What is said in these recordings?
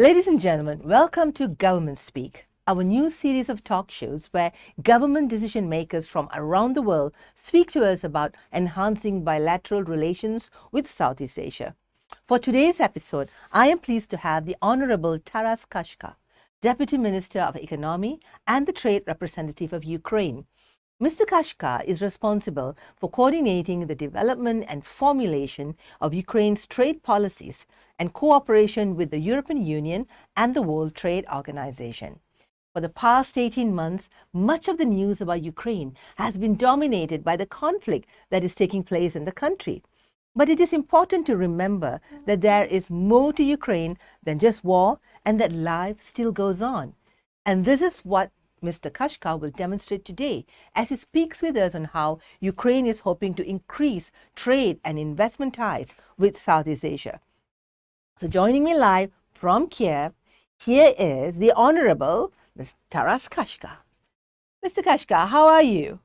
Ladies and gentlemen, welcome to Government Speak, our new series of talk shows where government decision makers from around the world speak to us about enhancing bilateral relations with Southeast Asia. For today's episode, I am pleased to have the Honourable Taras Kachka, Deputy Minister of Economy and the Trade Representative of Ukraine. Mr. Kachka is responsible for coordinating the development and formulation of Ukraine's trade policies and cooperation with the European Union and the World Trade Organization. For the past 18 months, much of the news about Ukraine has been dominated by the conflict that is taking place in the country. But it is important to remember that there is more to Ukraine than just war and that life still goes on. And this is what Mr. Kachka will demonstrate today as he speaks with us on how Ukraine is hoping to increase trade and investment ties with Southeast Asia. So joining me live from Kiev, here is the Honourable Mr. Taras Kachka. Mr. Kachka, how are you?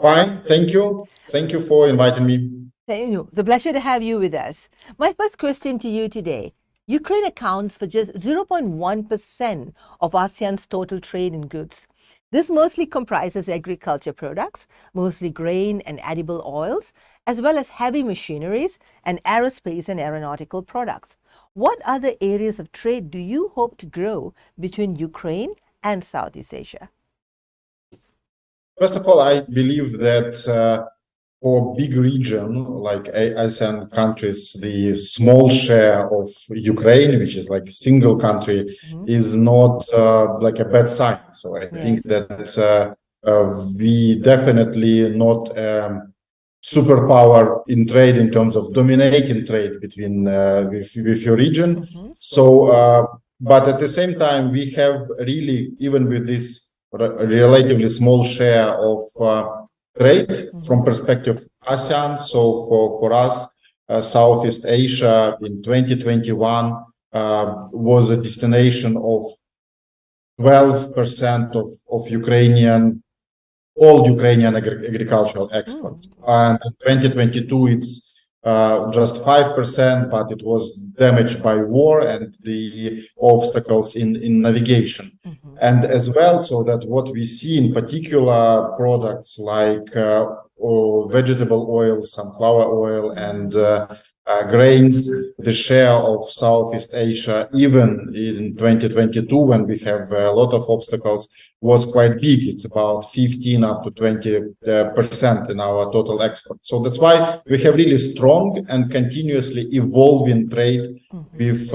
Fine, thank you. Thank you for inviting me. Thank you. It's a pleasure to have you with us. My first question to you today. Ukraine accounts for just 0.1% of ASEAN's total trade in goods. This mostly comprises agriculture products, mostly grain and edible oils, as well as heavy machineries and aerospace and aeronautical products. What other areas of trade do you hope to grow between Ukraine and Southeast Asia? First of all, I believe that for big region like ASEAN countries, the small share of Ukraine, which is like a single country, is not like a bad sign. So I think that we definitely not superpower in trade in terms of dominating trade between with your region. So, but at the same time, we have really, even with this relatively small share of trade from perspective of ASEAN. So for us, Southeast Asia in 2021 was a destination of 12% of all Ukrainian agricultural exports. And in 2022, it's just 5%, but it was damaged by war and the obstacles in navigation. And as well, so that what we see in particular products like vegetable oil, sunflower oil, and grains, the share of Southeast Asia, even in 2022, when we have a lot of obstacles, was quite big. It's about 15 up to 20% in our total export. So that's why we have really strong and continuously evolving trade with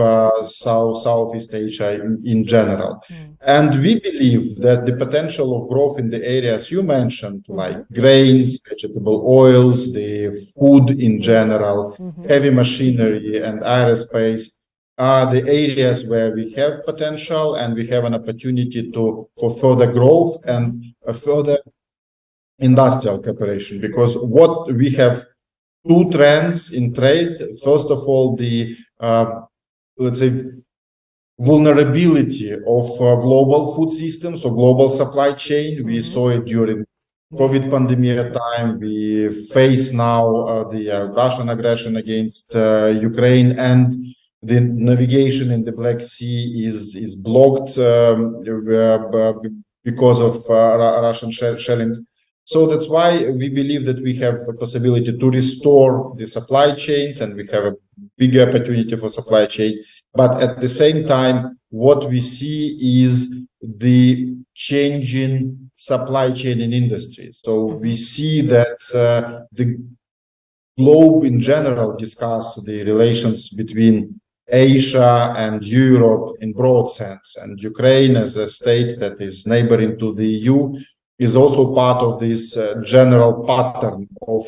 Southeast Asia in general. And we believe that the potential of growth in the areas you mentioned, like grains, vegetable oils, the food in general, heavy machinery and aerospace, are the areas where we have potential and we have an opportunity for further growth and a further industrial cooperation. Because what we have two trends in trade. First of all, the let's say vulnerability of global food systems or global supply chain. We saw it during COVID pandemic time. We face now the Russian aggression against Ukraine, and the navigation in the Black Sea is blocked because of Russian shelling. So that's why we believe that we have a possibility to restore the supply chains, and we have a bigger opportunity for supply chain. But at the same time, what we see is the changing supply chain in industry. So we see that the globe in general discuss the relations between Asia and Europe in broad sense, and Ukraine as a state that is neighboring to the EU is also part of this general pattern of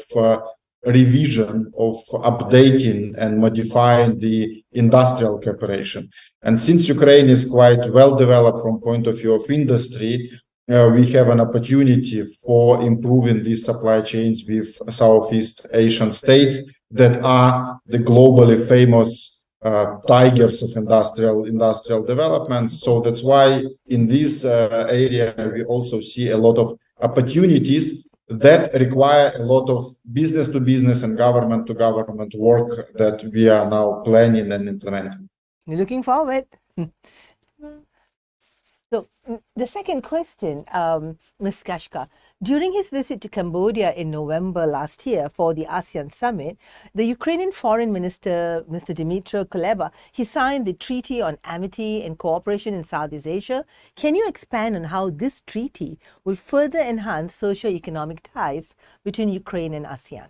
revision, of updating and modifying the industrial cooperation. And since Ukraine is quite well developed from point of view of industry, we have an opportunity for improving these supply chains with Southeast Asian states that are the globally famous tigers of industrial development. So that's why in this area we also see a lot of opportunities that require a lot of business to business and government to government work that we are now planning and implementing. Looking forward. So the second question, Ms. Kachka, during his visit to Cambodia in November last year for the ASEAN summit, the Ukrainian Foreign Minister, Mr. Dmytro Kuleba, he signed the Treaty on Amity and Cooperation in Southeast Asia. Can you expand on how this treaty will further enhance socio-economic ties between Ukraine and ASEAN?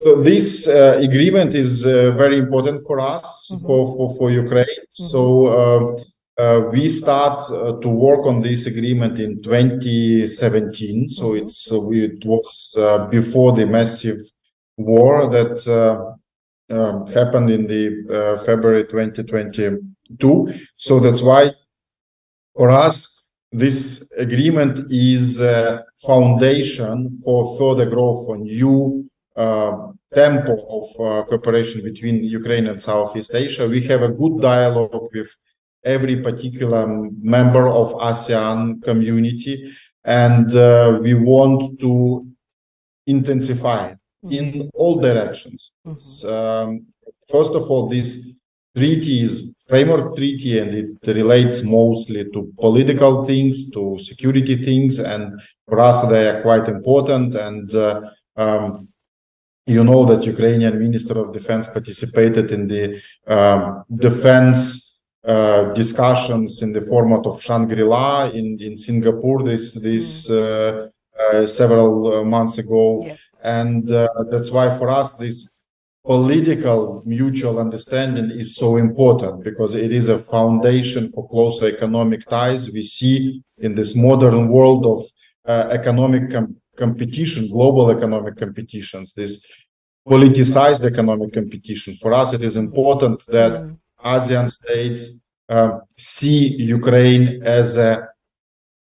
So this agreement is very important for us, for Ukraine. So we start to work on this agreement in 2017. So it was before the massive war that happened in the February 2022. So that's why for us this agreement is a foundation for further growth, for new tempo of cooperation between Ukraine and Southeast Asia. We have a good dialogue with every particular member of ASEAN community, and we want to intensify it in all directions. First of all, this treaty is framework treaty, and it relates mostly to political things, to security things, and for us they are quite important. And you know that Ukrainian Minister of Defense participated in the defense discussions in the format of Shangri-La in Singapore several months ago. Yeah. And that's why for us this political mutual understanding is so important, because it is a foundation for closer economic ties. We see in this modern world of economic competition, global economic competitions, this politicized economic competition. For us, it is important that ASEAN states see Ukraine as a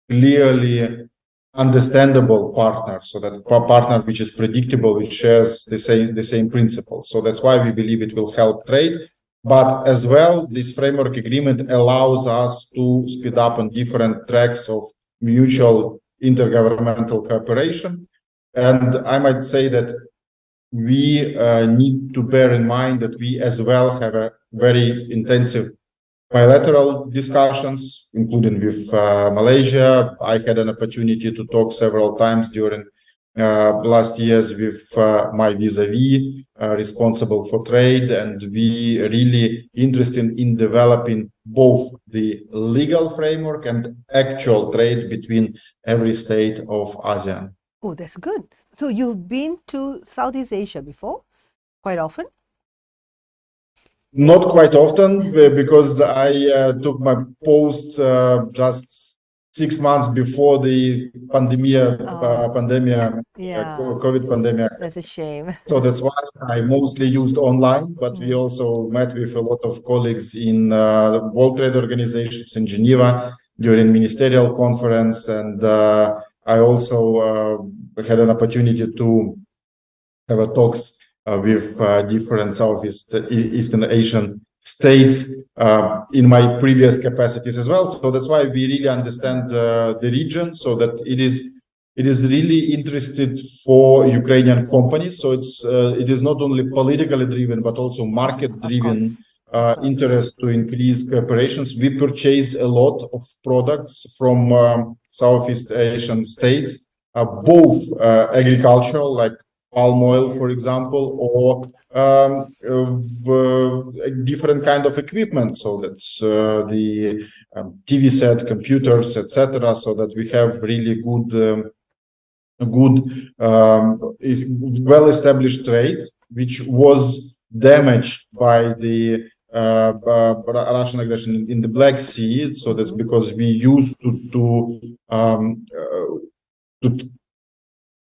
clearly understandable partner, so that partner which is predictable, which shares the same principles. So that's why we believe it will help trade. But as well, this framework agreement allows us to speed up on different tracks of mutual intergovernmental cooperation. And I might say that we need to bear in mind that we as well have a very intensive bilateral discussions, including with Malaysia. I had an opportunity to talk several times during last years with my vis-a-vis responsible for trade, and we really interested in developing both the legal framework and actual trade between every state of ASEAN. Oh, that's good. So you've been to Southeast Asia before, quite often? Not quite often, because I took my post just 6 months before the pandemic, COVID pandemic. That's a shame. So that's why I mostly used online, but we also met with a lot of colleagues in World Trade Organizations in Geneva during ministerial conference, and I also had an opportunity to have a talks with different Eastern Asian states in my previous capacities as well. So that's why we really understand the region, so that it is really interested for Ukrainian companies. So it is not only politically driven, but also market driven interest to increase cooperations. We purchase a lot of products from Southeast Asian states, both agricultural, like palm oil, for example, or different kind of equipment. So that's the TV set, computers, etc. So that we have really well-established trade, which was damaged by the Russian aggression in the Black Sea. So that's because we used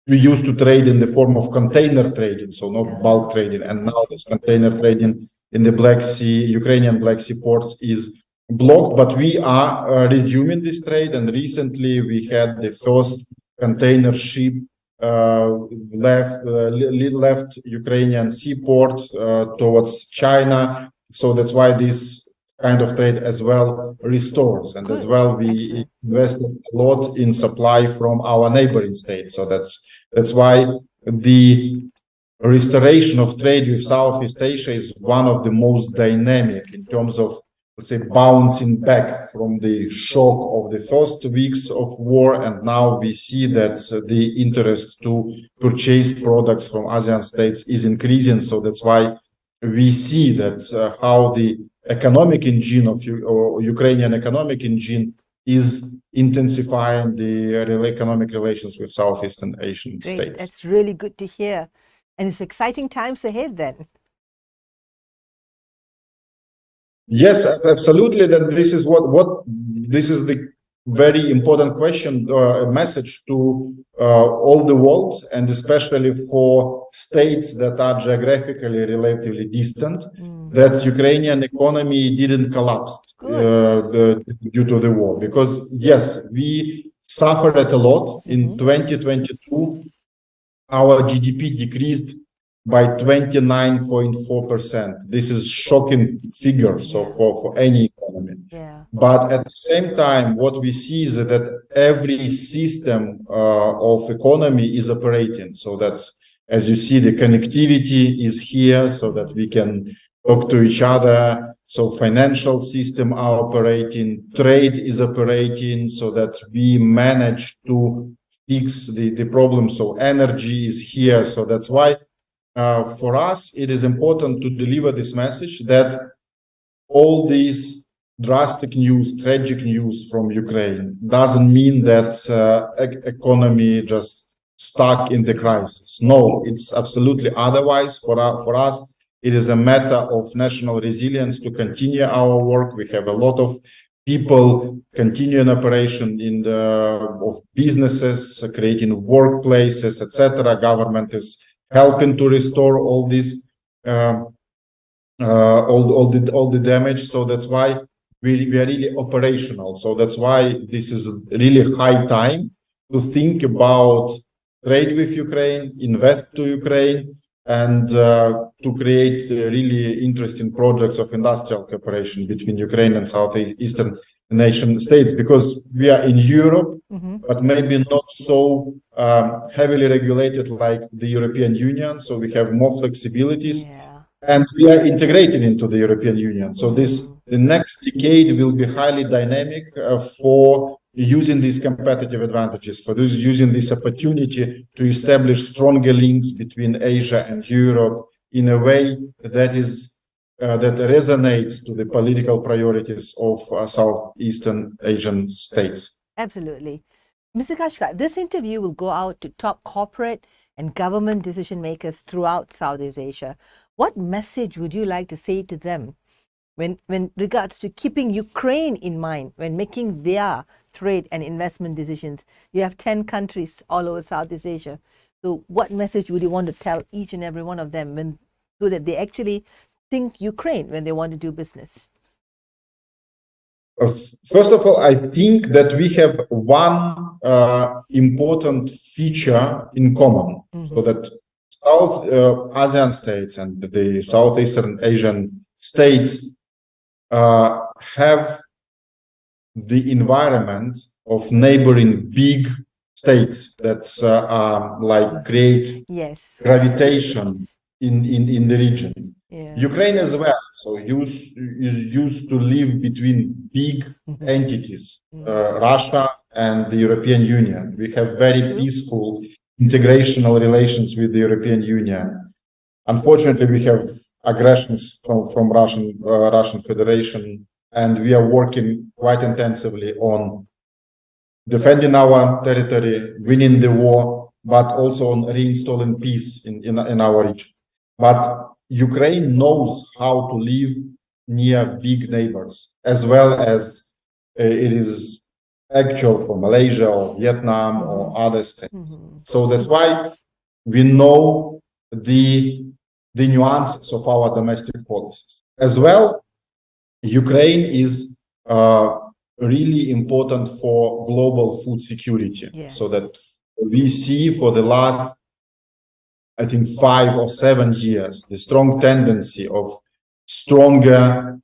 we used to trade in the form of container trading, so not bulk trading. And now this container trading in the Black Sea, Ukrainian Black Sea ports is blocked, but we are resuming this trade. And recently we had the first container ship left Ukrainian seaport towards China. So that's why this kind of trade as well restores. And as well, we invested a lot in supply from our neighboring states. So that's why the restoration of trade with Southeast Asia is one of the most dynamic in terms of, let's say, bouncing back from the shock of the first weeks of war. And now we see that the interest to purchase products from ASEAN states is increasing. So that's why we see that how the economic engine of Ukrainian economic engine is intensifying the economic relations with Southeastern Asian states. That's really good to hear. And it's exciting times ahead then. Yes, absolutely. That this is this is the very important question, message to all the world, and especially for states that are geographically relatively distant, that Ukrainian economy didn't collapse due to the war. Because yes, we suffered a lot in 2022. Our GDP decreased by 29.4%. This is shocking figure, so for any economy. But at the same time, what we see is that every system of economy is operating. So that, as you see, the connectivity is here, so that we can talk to each other. So financial system are operating, trade is operating, so that we manage to fix the problem. So energy is here. So that's why for us, it is important to deliver this message that all these drastic news, tragic news from Ukraine doesn't mean that economy just stuck in the crisis. No, it's absolutely otherwise. For us, it is a matter of national resilience to continue our work. We have a lot of people continuing operation in of businesses, creating workplaces, etc. Government is helping to restore all this, all the damage. So that's why we are really operational. So that's why this is really high time to think about trade with Ukraine, invest to Ukraine, and to create really interesting projects of industrial cooperation between Ukraine and Southeastern nation states, because we are in Europe, but maybe not so heavily regulated like the European Union. So we have more flexibilities, and we are integrated into the European Union. So the next decade will be highly dynamic for using these competitive advantages, for using this opportunity to establish stronger links between Asia and Europe in a way that is that resonates to the political priorities of Southeastern Asian states. Absolutely. Mr. Kachka, this interview will go out to top corporate and government decision makers throughout Southeast Asia. What message would you like to say to them when regards to keeping Ukraine in mind when making their trade and investment decisions? You have 10 countries all over Southeast Asia. So what message would you want to tell each and every one of them so that they actually think Ukraine when they want to do business? First of all, I think that we have one important feature in common, so that South ASEAN states and the Southeastern Asian states have the environment of neighboring big states that like create gravitation in the region. Ukraine as well, so is used to live between big entities, Russia and the European Union. We have very peaceful integrational relations with the European Union. Unfortunately, we have aggressions from Russian Federation, and we are working quite intensively on defending our territory, winning the war, but also on reinstalling peace in our region. But Ukraine knows how to live near big neighbors, as well as it is actual for Malaysia or Vietnam or other states. So that's why we know the nuances of our domestic policies. As well, Ukraine is really important for global food security. So that we see for the last, I think, 5 or 7 years, the strong tendency of stronger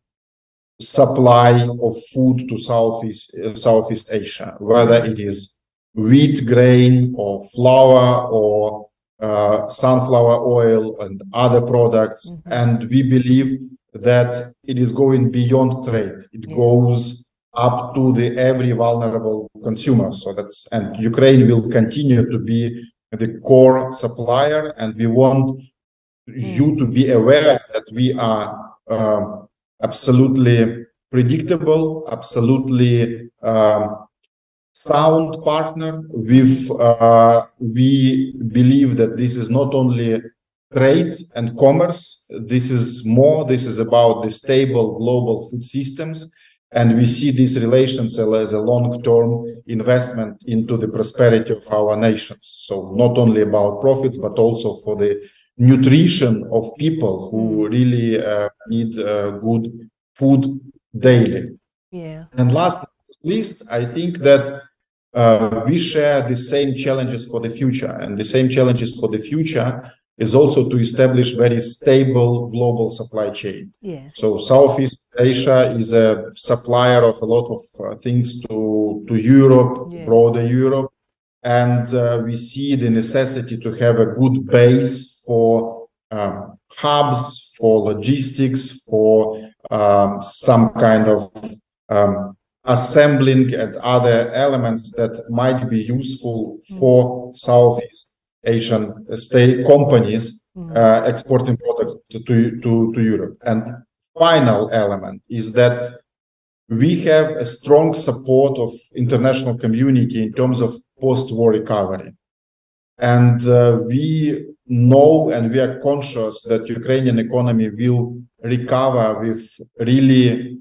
supply of food to Southeast Asia, whether it is wheat, grain, or flour, or sunflower oil and other products. And we believe that it is going beyond trade. It goes up to the every vulnerable consumer. So that's, and Ukraine will continue to be the core supplier, and we want you to be aware that we are absolutely predictable, absolutely sound partner. We believe that this is not only trade and commerce, this is more, this is about the stable global food systems. And we see these relations as a long-term investment into the prosperity of our nations. So not only about profits, but also for the nutrition of people who really need good food daily. Yeah. And last but not least, I think that we share the same challenges for the future. And the same challenges for the future is also to establish very stable global supply chain. Yeah. So Southeast Asia is a supplier of a lot of things to Europe, broader Europe. And we see the necessity to have a good base for hubs, for logistics, for some kind of assembling and other elements that might be useful for Southeast Asian state companies exporting products to Europe. And final element is that we have a strong support of international community in terms of post-war recovery. And we know and we are conscious that Ukrainian economy will recover with really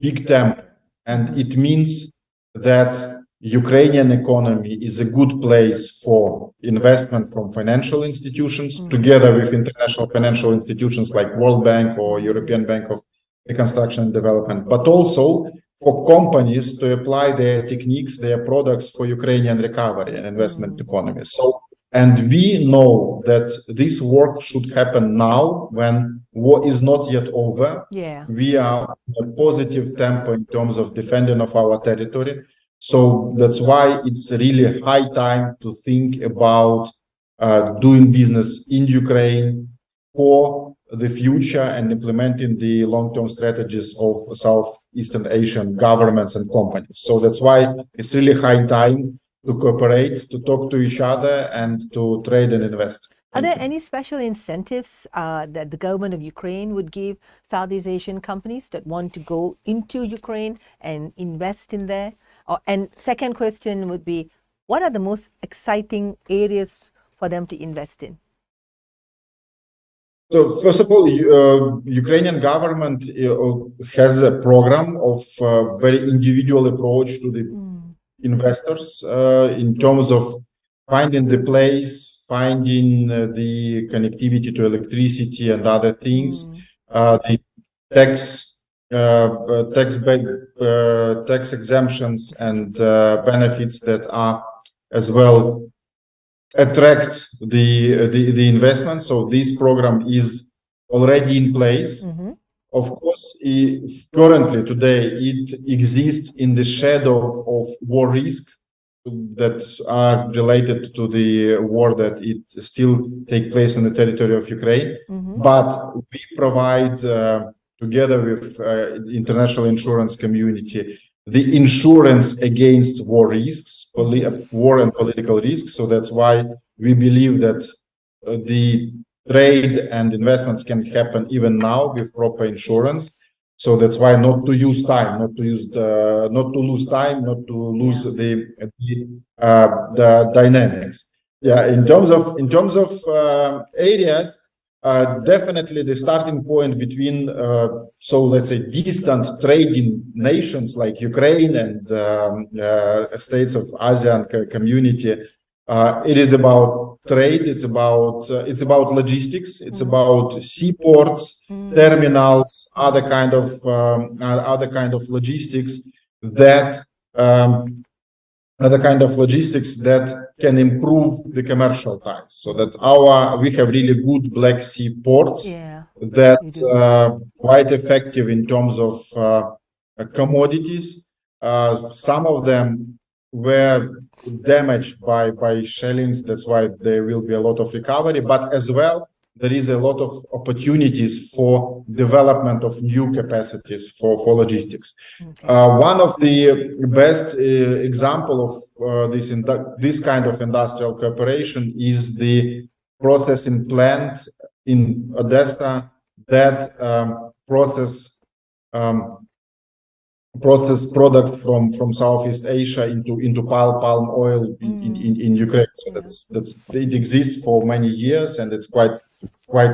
big tempo. And it means that Ukrainian economy is a good place for investment from financial institutions, together with international financial institutions like World Bank or European Bank of Reconstruction and Development, but also for companies to apply their techniques, their products for Ukrainian recovery and investment economy. So, and we know that this work should happen now when war is not yet over. Yeah. We are in a positive tempo in terms of defending of our territory. So that's why it's really high time to think about doing business in Ukraine for the future and implementing the long-term strategies of Southeastern Asian governments and companies. So that's why it's really high time to cooperate, to talk to each other, and to trade and invest. Are there any special incentives that the government of Ukraine would give Southeast Asian companies that want to go into Ukraine and invest in there? And second question would be, what are the most exciting areas for them to invest in? So first of all, Ukrainian government has a program of very individual approach to the investors in terms of finding the place, finding the connectivity to electricity and other things, the tax exemptions and benefits that are as well attract the investment. So this program is already in place. Of course, currently today it exists in the shadow of war risk that are related to the war that it still take place in the territory of Ukraine. But we provide together with international insurance community the insurance against war risks, war and political risks. So that's why we believe that the trade and investments can happen even now with proper insurance. So that's why not to use time, not to lose time, not to lose the dynamics. Yeah, in terms of areas, definitely the starting point between so let's say distant trading nations like Ukraine and states of ASEAN community. It is about trade. It's about logistics. It's about seaports, terminals, other kind of logistics that can improve the commercial ties. So that we have really good Black Sea ports that quite effective in terms of commodities. Some of them were damaged by shellings. That's why there will be a lot of recovery, but as well, there is a lot of opportunities for development of new capacities for logistics. Okay. One of the best example of this kind of industrial cooperation is the processing plant in Odessa that process products from Southeast Asia into palm oil in Ukraine. So it exists for many years, and it's quite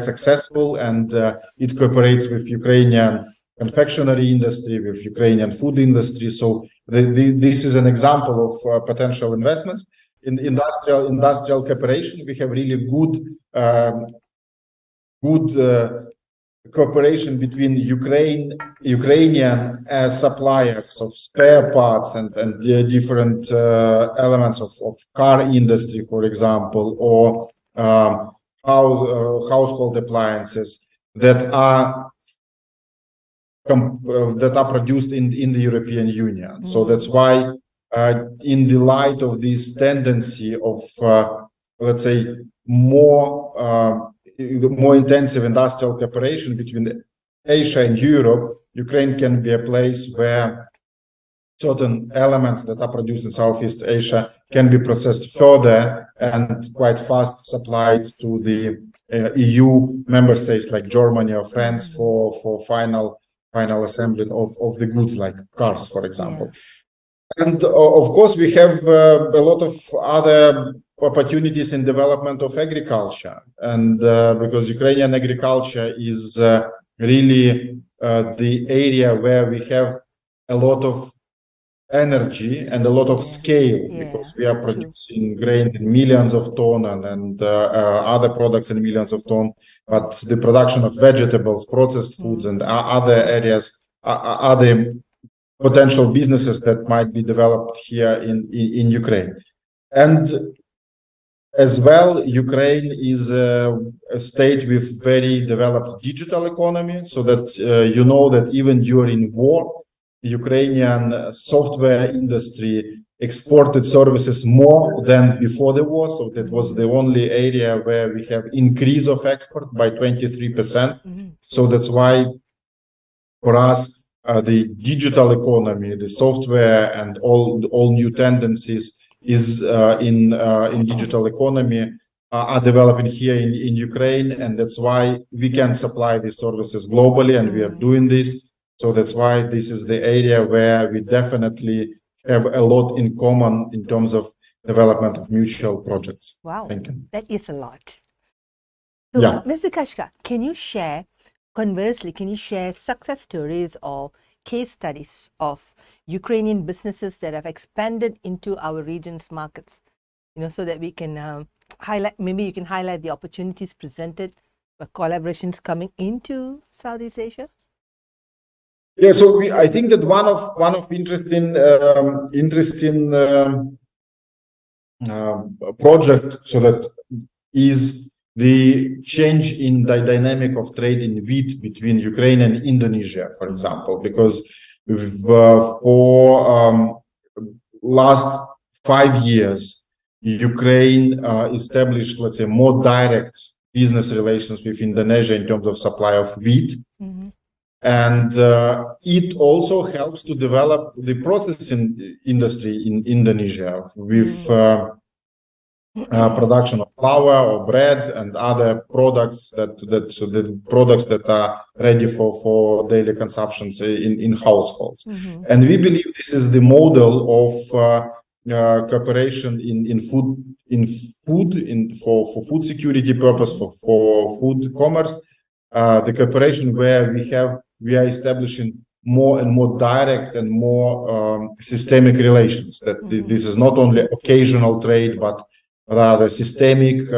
successful, and it cooperates with Ukrainian confectionery industry, with Ukrainian food industry. So this is an example of potential investments in industrial cooperation. We have really good cooperation between Ukrainian suppliers of spare parts and different elements of car industry, for example, or household appliances that are produced in the European Union. So that's why, in the light of this tendency of, let's say, more intensive industrial cooperation between Asia and Europe, Ukraine can be a place where certain elements that are produced in Southeast Asia can be processed further and quite fast supplied to the EU member states like Germany or France for final assembly of the goods like cars, for example. Yeah. And of course, we have a lot of other opportunities in development of agriculture, and because Ukrainian agriculture is really the area where we have a lot of energy and a lot of scale, because we are producing grains in millions of tons and other products in millions of tons, but the production of vegetables, processed foods, and other areas are the potential businesses that might be developed here in Ukraine. And as well, Ukraine is a state with very developed digital economy, so that you know that even during war, the Ukrainian software industry exported services more than before the war. So that was the only area where we have increase of export by 23%. So that's why for us, the digital economy, the software, and all new tendencies is in digital economy are developing here in Ukraine, and that's why we can supply these services globally, and we are doing this. So that's why this is the area where we definitely have a lot in common in terms of development of mutual projects. Wow, thank you. That is a lot. So, yeah. Mr. Kachka, conversely, can you share success stories or case studies of Ukrainian businesses that have expanded into our region's markets, so that we can highlight, maybe you can highlight the opportunities presented by collaborations coming into Southeast Asia? Yeah, so I think that one of interesting project, so that is the change in the dynamic of trade in wheat between Ukraine and Indonesia, for example, because for last 5 years, Ukraine established, let's say, more direct business relations with Indonesia in terms of supply of wheat. And it also helps to develop the processing industry in Indonesia with production of flour or bread and other products so the products that are ready for daily consumptions in households. And we believe this is the model of cooperation for food security purpose, for food commerce, the cooperation where we are establishing more and more direct and more systemic relations. That this is not only occasional trade, but rather systemic,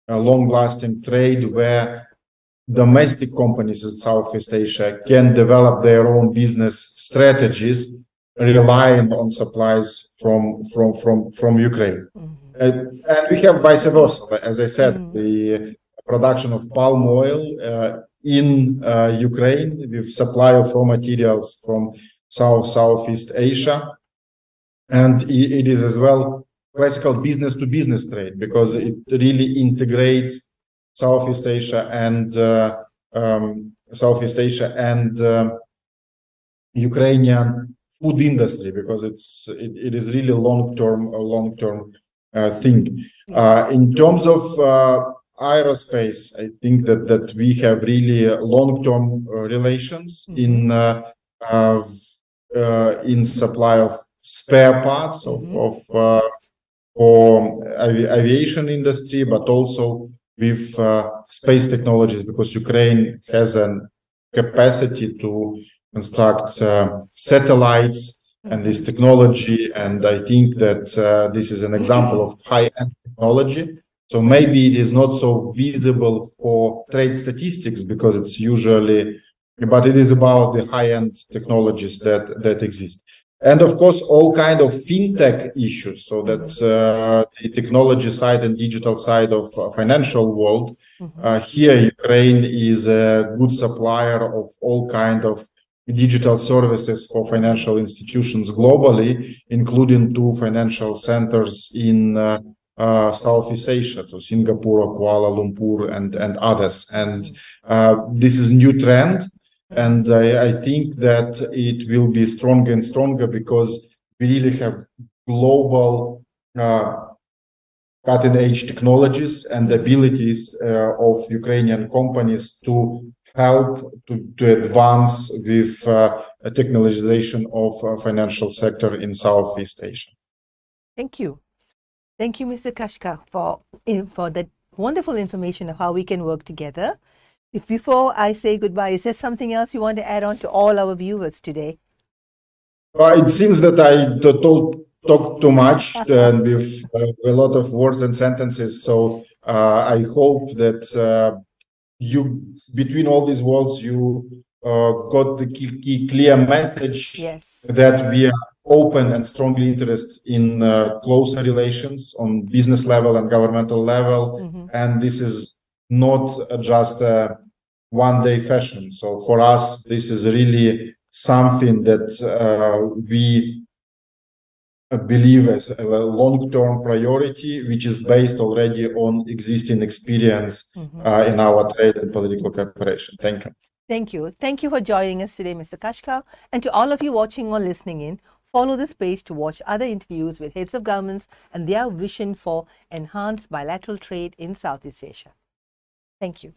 long-lasting trade where domestic companies in Southeast Asia can develop their own business strategies, relying on supplies from Ukraine. And we have vice versa. As I said, the production of palm oil in Ukraine with supply of raw materials from Southeast Asia. And it is as well classical business to business trade, because it really integrates Southeast Asia and Ukrainian food industry, because it is really a long term thing. In terms of aerospace, I think that we have really long term relations in supply of spare parts for aviation industry, but also with space technologies, because Ukraine has a capacity to construct satellites and this technology. And I think that this is an example of high-end technology. So maybe it is not so visible for trade statistics, because it's usually, but it is about the high-end technologies that exist. And of course, all kind of fintech issues. So that's the technology side and digital side of financial world. Here, Ukraine is a good supplier of all kind of digital services for financial institutions globally, including 2 financial centers in Southeast Asia, so Singapore, Kuala Lumpur, and others. And this is a new trend. And I think that it will be stronger and stronger, because we really have global cutting-edge technologies and abilities of Ukrainian companies to help to advance with technologization of financial sector in Southeast Asia. Thank you. Thank you, Mr. Kachka, for that wonderful information of how we can work together. If before I say goodbye, is there something else you want to add on to all our viewers today? It seems that I talked too much and with a lot of words and sentences. So I hope that you, between all these words, you got the clear message that we are open and strongly interested in closer relations on business level and governmental level. And this is not just a one-day fashion. So for us, this is really something that we believe as a long-term priority, which is based already on existing experience in our trade and political cooperation. Thank you. Thank you. Thank you for joining us today, Mr. Kachka. And to all of you watching or listening in, follow this page to watch other interviews with heads of governments and their vision for enhanced bilateral trade in Southeast Asia. Thank you.